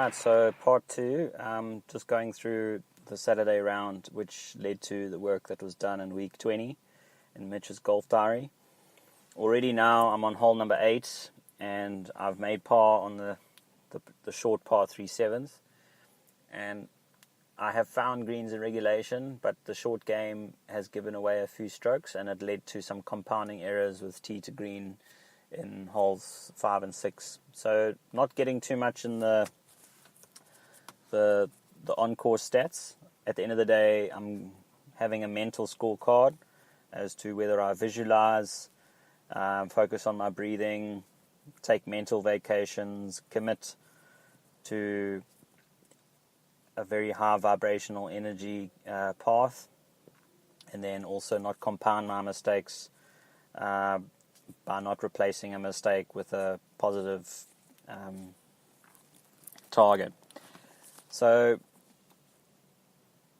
Alright, so part two, just going through the Saturday round, which led to the work that was done in week 20 in Mitch's golf diary. Already now I'm on hole number 8, and I've made par on the short par 3/7, and I have found greens in regulation, but the short game has given away a few strokes, and it led to some compounding errors with tee to green in holes 5 and 6. So not getting too much in the on-course stats. At the end of the day, I'm having a mental scorecard as to whether I visualize, focus on my breathing, take mental vacations, commit to a very high vibrational energy path, and then also not compound my mistakes by not replacing a mistake with a positive target. So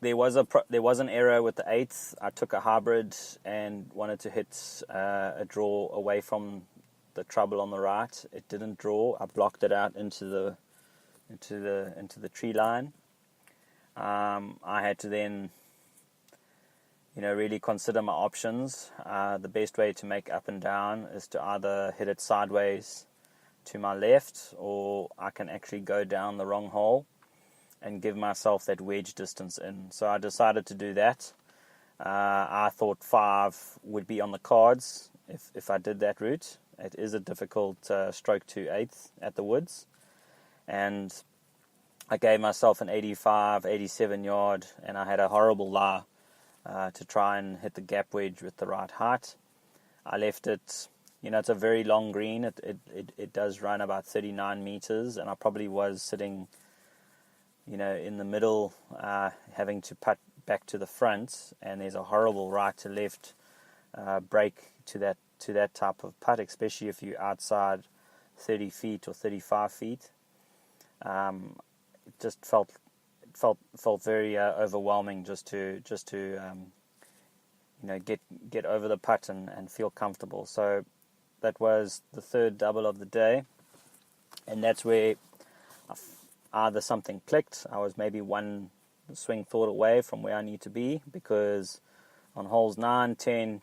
there was an error with the 8th. I took a hybrid and wanted to hit a draw away from the trouble on the right. It didn't draw. I blocked it out into the tree line. I had to then, really consider my options. The best way to make up and down is to either hit it sideways to my left, or I can actually go down the wrong hole and give myself that wedge distance in. So I decided to do that. I thought 5 would be on the cards if I did that route. It is a difficult stroke to 8th at the woods, and I gave myself an 85, 87 yard, and I had a horrible lie to try and hit the gap wedge with the right height. I left it, it's a very long green. It does run about 39 meters, and I probably was sitting, in the middle, having to putt back to the front, and there's a horrible right to left break to that type of putt, especially if you're outside 30 feet or 35 feet. It just felt very overwhelming just to get over the putt and feel comfortable. So that was the third double of the day, and that's where either something clicked. I was maybe one swing thought away from where I need to be, because on holes 9, 10,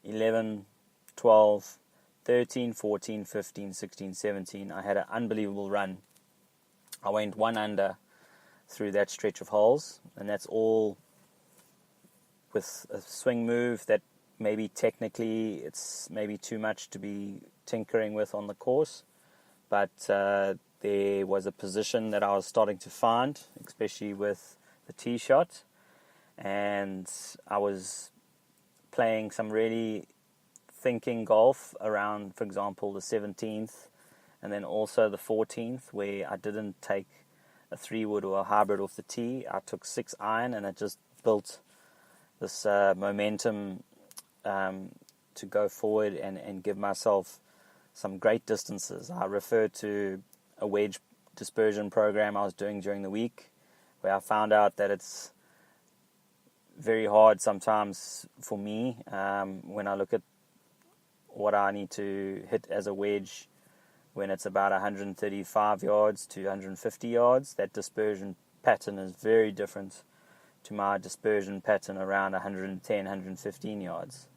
11, 12, 13, 14, 15, 16, 17, I had an unbelievable run. I went 1 under through that stretch of holes, and that's all with a swing move that maybe technically it's maybe too much to be tinkering with on the course, but there was a position that I was starting to find, especially with the tee shot, and I was playing some really thinking golf around, for example, the 17th, and then also the 14th, where I didn't take a 3-wood or a hybrid off the tee. I took 6 iron, and it just built this momentum to go forward and give myself some great distances. I referred to a wedge dispersion program I was doing during the week, where I found out that it's very hard sometimes for me when I look at what I need to hit as a wedge when it's about 135 yards to 150 yards. That dispersion pattern is very different to my dispersion pattern around 110, 115 yards.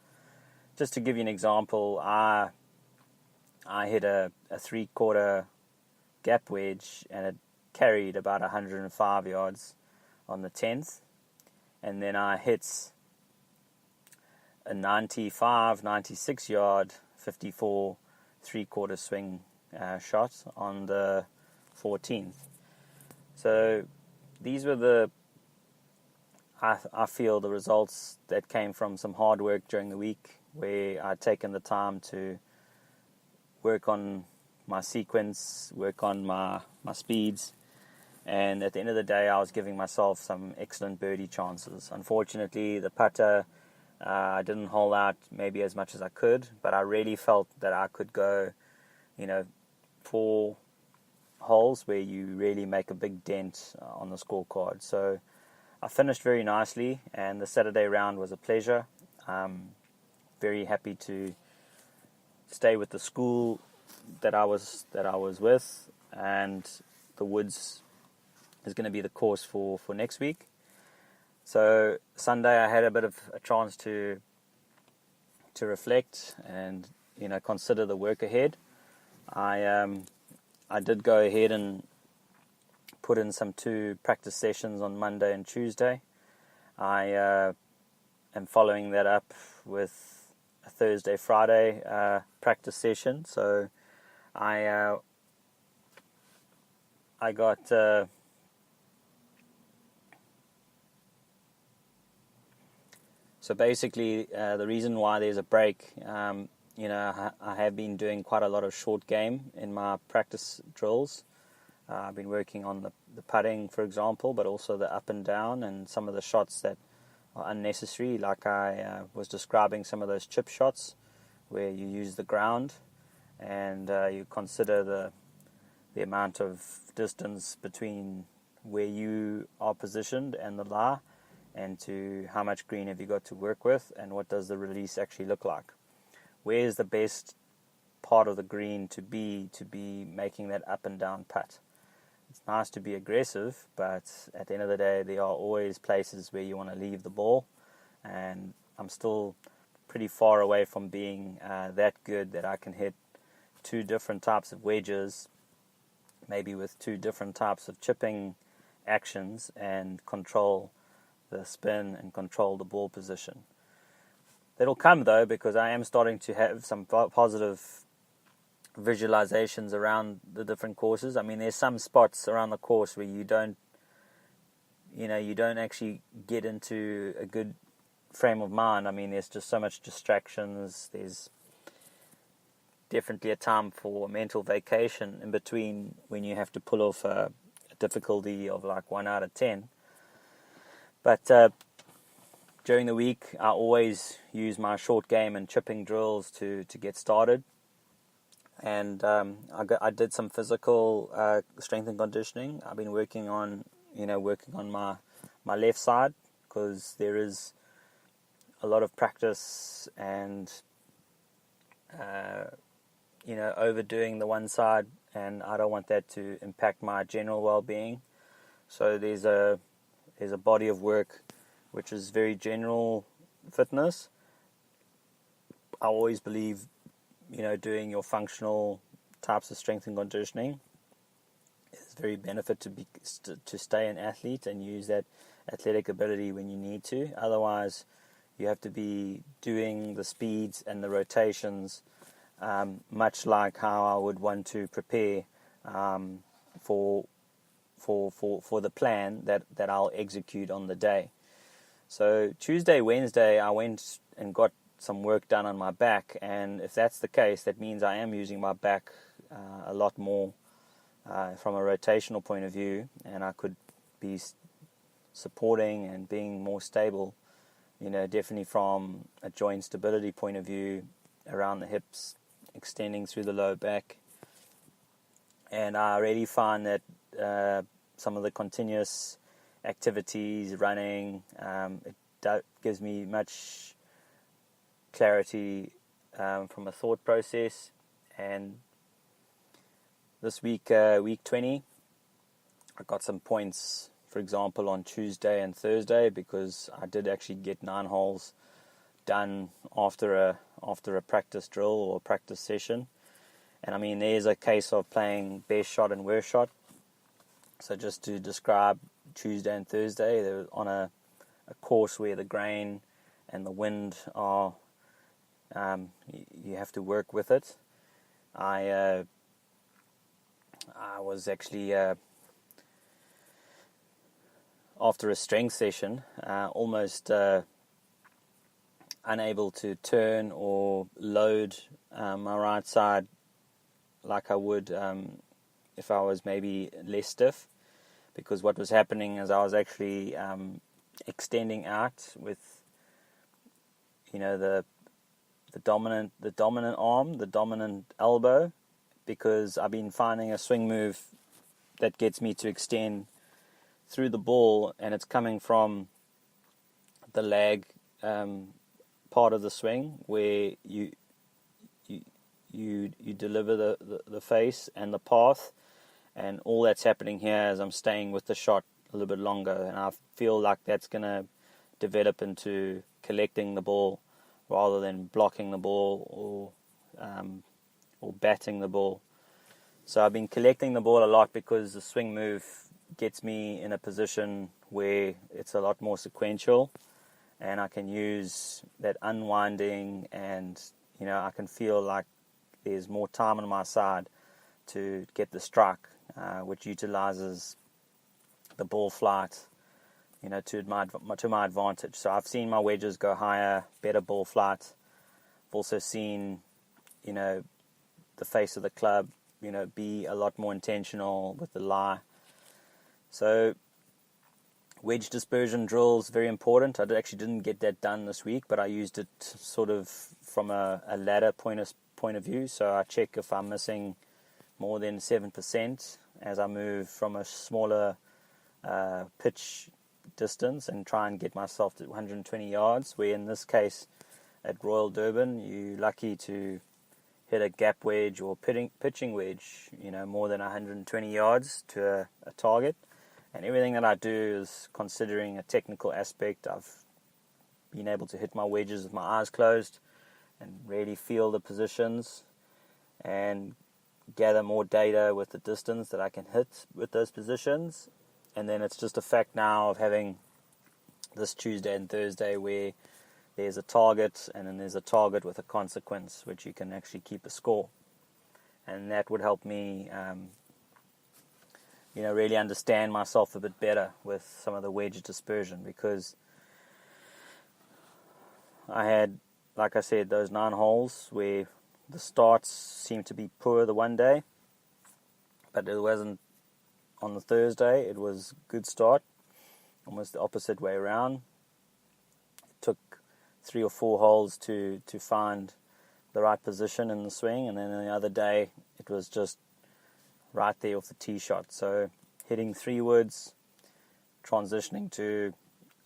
Just to give you an example, I hit a 3/4 gap wedge, and it carried about 105 yards on the 10th, and then I hit a 95, 96 yard 54 3/4 swing shot on the 14th. So these were I feel the results that came from some hard work during the week, where I'd taken the time to work on my sequence, work on my speeds, and at the end of the day I was giving myself some excellent birdie chances. Unfortunately, the putter, I didn't hole out maybe as much as I could, but I really felt that I could go 4 holes where you really make a big dent on the scorecard. So I finished very nicely, and the Saturday round was a pleasure. Very happy to stay with the school that I was with, and the woods is going to be the course for next week. So Sunday I had a bit of a chance to reflect and consider the work ahead. I did go ahead and put in some 2 practice sessions on Monday and Tuesday. I am following that up with a Thursday, Friday practice session. So I got so basically the reason why there's a break, I have been doing quite a lot of short game in my practice drills. I've been working on the putting, for example, but also the up and down and some of the shots that are unnecessary, like I was describing some of those chip shots where you use the ground and you consider the amount of distance between where you are positioned and the lie, and to how much green have you got to work with, and what does the release actually look like. Where is the best part of the green to be making that up and down putt? It's nice to be aggressive, but at the end of the day, there are always places where you want to leave the ball, and I'm still pretty far away from being that good that I can hit 2 different types of wedges, maybe with 2 different types of chipping actions, and control the spin and control the ball position. That'll come though, because I am starting to have some positive visualizations around the different courses. I mean, there's some spots around the course where you don't actually get into a good frame of mind. I mean, there's just so much distractions. There's definitely a time for mental vacation in between when you have to pull off a difficulty of like 1 out of 10. But during the week, I always use my short game and chipping drills to get started. And I did some physical strength and conditioning. I've been working on my left side, because there is a lot of practice and overdoing the one side, and I don't want that to impact my general well-being. So there's a body of work which is very general fitness. I always believe, doing your functional types of strength and conditioning is very benefit to stay an athlete and use that athletic ability when you need to. Otherwise, you have to be doing the speeds and the rotations, much like how I would want to prepare for the plan that I'll execute on the day. So Tuesday, Wednesday, I went and got some work done on my back, and if that's the case, that means I am using my back a lot more from a rotational point of view, and I could be supporting and being more stable, definitely from a joint stability point of view, around the hips, extending through the low back. And I already find that some of the continuous activities, running, it gives me much clarity from a thought process. And this week, week 20, I got some points, for example, on Tuesday and Thursday, because I did actually get 9 holes done after a practice drill or practice session. And I mean, there's a case of playing best shot and worst shot. So just to describe Tuesday and Thursday, they were on a course where the grain and the wind are, you have to work with it. I was actually, after a strength session, almost unable to turn or load my right side like I would if I was maybe less stiff, because what was happening is I was actually extending out with the dominant arm, the dominant elbow, because I've been finding a swing move that gets me to extend through the ball, and it's coming from the lag part of the swing where you deliver the face and the path, And all that's happening here is I'm staying with the shot a little bit longer, and I feel like that's going to develop into collecting the ball rather than blocking the ball or batting the ball. So I've been collecting the ball a lot because the swing move gets me in a position where it's a lot more sequential, and I can use that unwinding, and I can feel like there's more time on my side to get the strike, which utilizes the ball flight, to my advantage. So I've seen my wedges go higher, better ball flight. I've also seen, the face of the club, be a lot more intentional with the lie. So wedge dispersion drills, very important. I actually didn't get that done this week, but I used it sort of from a ladder point of view. So I check if I'm missing more than 7% as I move from a smaller pitch distance and try and get myself to 120 yards, where in this case at Royal Durban, you're lucky to hit a gap wedge or pitching wedge, more than 120 yards to a target. And everything that I do is considering a technical aspect. I've been able to hit my wedges with my eyes closed and really feel the positions and gather more data with the distance that I can hit with those positions. And then it's just a fact now of having this Tuesday and Thursday where there's a target and then there's a target with a consequence, which you can actually keep a score. And that would help me, really understand myself a bit better with some of the wedge dispersion, because I had, like I said, those 9 holes where the starts seemed to be poor the one day, but it wasn't on the Thursday. It was good start, almost the opposite way around. It took 3 or 4 holes to find the right position in the swing, and then the other day it was just right there off the tee shot. So hitting 3 woods, transitioning to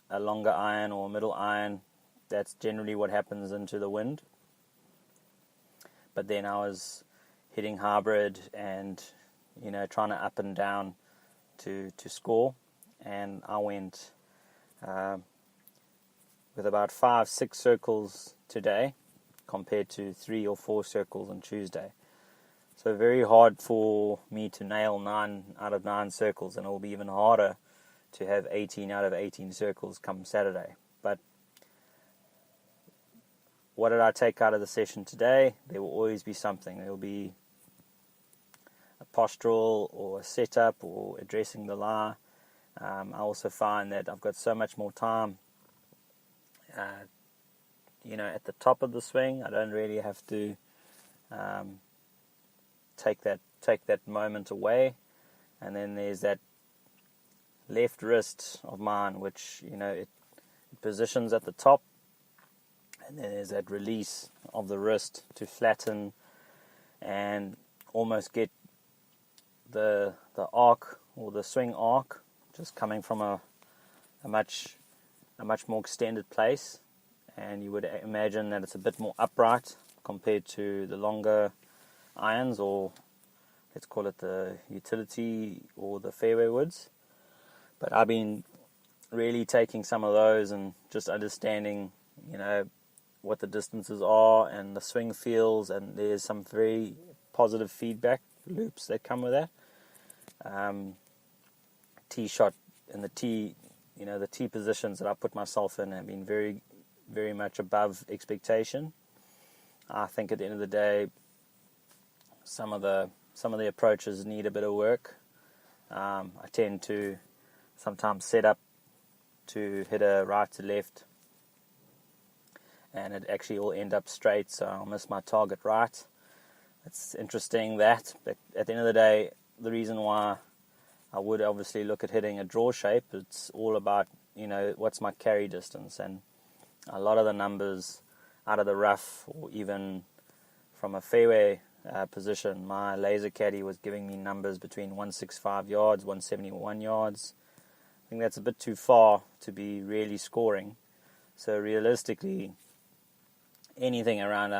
a longer iron or a middle iron, that's generally what happens into the wind. But then I was hitting hybrid and trying to up and down to score, and I went with about 5-6 circles today compared to 3 or 4 circles on Tuesday. So very hard for me to nail 9 out of 9 circles, and it will be even harder to have 18 out of 18 circles come Saturday. But what did I take out of the session today? There will always be something. There will be a postural or a setup or addressing the lie. I also find that I've got so much more time at the top of the swing. I don't really have to take that moment away. And then there's that left wrist of mine, which it positions at the top, and then there's that release of the wrist to flatten and almost get the arc or the swing arc just coming from a much more extended place, and you would imagine that it's a bit more upright compared to the longer irons, or let's call it the utility or the fairway woods. But I've been really taking some of those and just understanding, what the distances are and the swing feels, and there's some very positive feedback loops that come with that. Tee shot and the tee positions that I put myself in have been very, very much above expectation. I think at the end of the day, some of the approaches need a bit of work. I tend to sometimes set up to hit a right to left, and it actually will end up straight, so I'll miss my target right. It's interesting that, but at the end of the day, the reason why I would obviously look at hitting a draw shape, it's all about, what's my carry distance, and a lot of the numbers out of the rough, or even from a fairway position, my laser caddy was giving me numbers between 165 yards, 171 yards. I think that's a bit too far to be really scoring. So realistically, anything around